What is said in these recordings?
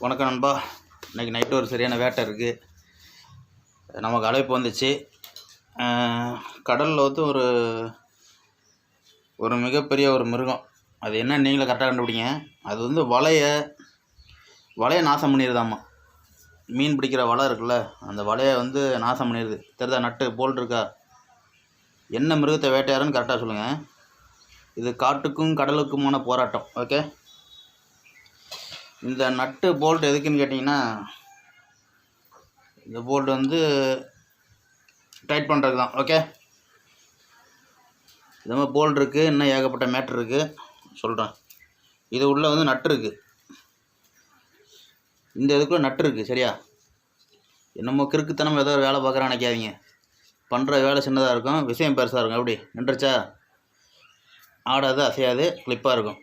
வணக்கம் நண்பா. இன்றைக்கி நைட்டு ஒரு சரியான வேட்டை இருக்குது. நமக்கு அழைப்பு வந்துச்சு. கடலில் வந்து ஒரு மிகப்பெரிய ஒரு மிருகம். அது என்ன நீங்களே கரெக்டாக கண்டுபிடிங்க. அது வந்து வலையை நாசம் பண்ணிடுதாம்மா. மீன் பிடிக்கிற வலை இருக்குல்ல, அந்த வலையை வந்து நாசம் பண்ணிடுது. தெரிதா? நட்டு போல்ட் இருக்கா? என்ன மிருகத்தை வேட்டையாருன்னு கரெக்டாக சொல்லுங்கள். இது காட்டுக்கும் கடலுக்குமான போராட்டம். ஓகே, இந்த நட்டு போல்ட் எதுக்குன்னு கேட்டிங்கன்னா, இந்த போல்ட் வந்து டைட் பண்ணுறதுக்கு தான். ஓகே, இந்த மாதிரி போல்ட் இருக்குது. இன்னும் ஏகப்பட்ட மேட்ரு இருக்குது, சொல்கிறேன். இது உள்ளே வந்து நட்டு இருக்குது. இந்த இதுக்குள்ளே நட்டு இருக்குது. சரியா? என்னமோ கிறுக்குத்தனம் ஏதோ வேலை பார்க்குறான்னு நினைக்காதீங்க. பண்ணுற வேலை சின்னதாக இருக்கும், விஷயம் பெருசாக இருக்கும். எப்படி நின்றுச்சா? ஆடாது, அசையாது, கிளிப்பாக இருக்கும்,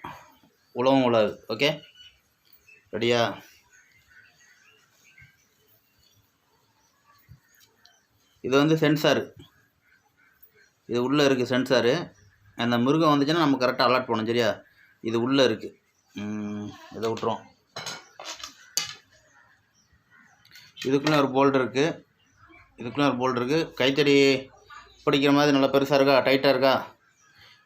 உழவும் உழாது. ஓகே, ரெடியா? இது வந்து சென்சாரு. இது உள்ளே இருக்குது சென்சாரு. அந்த மிருகம் வந்துச்சுன்னா நம்ம கரெக்டாக அலர்ட் பண்ணணும். சரியா? இது உள்ளே இருக்குது. இதை விட்டுரும். இதுக்குள்ளே ஒரு போல்ட் இருக்குது. கைத்தடி பிடிக்கிற மாதிரி நல்லா பெருசாக இருக்கா, டைட்டாக இருக்கா?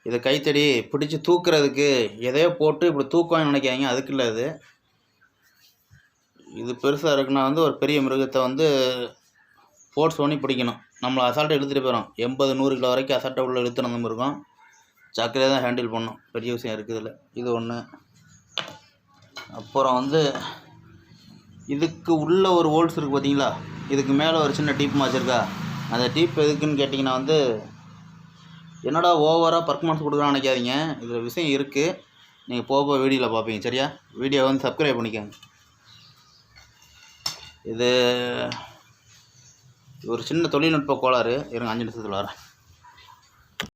இதை கைத்தடி பிடிச்சி தூக்குறதுக்கு எதையோ போட்டு இப்படி தூக்குவான்னு நினைக்காதீங்க. அதுக்கு இல்லை. இது பெருசாக இருக்குன்னா வந்து ஒரு பெரிய மிருகத்தை வந்து ஃபோர்ஸ் பண்ணி பிடிக்கணும். நம்மளை அசால்ட்டாக இழுத்துட்டு போயிடும். 80-100 கிலோ வரைக்கும் அசால்ட்டாக உள்ள இழுத்து நம்ம மிருகம். ஜாக்கிரதையாக தான் ஹேண்டில் பண்ணணும். பெரிய விஷயம் இருக்குது இதில். இது ஒன்று. அப்புறம் வந்து இதுக்கு உள்ள ஒரு ஹோல்ஸ் இருக்குது பார்த்தீங்களா? இதுக்கு மேலே ஒரு சின்ன டீப் மாச்சிருக்கா? அந்த டீப் எதுக்குன்னு கேட்டிங்கன்னா வந்து, என்னடா ஓவராக பர்ஃபார்மன்ஸ் கொடுக்குறான்னு நினைக்காதீங்க. இதில் விஷயம் இருக்குது. நீங்கள் போக வீடியோவில் பார்ப்பீங்க. சரியா? வீடியோ வந்து சப்ஸ்கிரைப் பண்ணிக்கோங்க. இது ஒரு சின்ன தொழில்நுட்ப கோளாறு. இருங்க, 5 நிமிஷத்தில் வரேன்.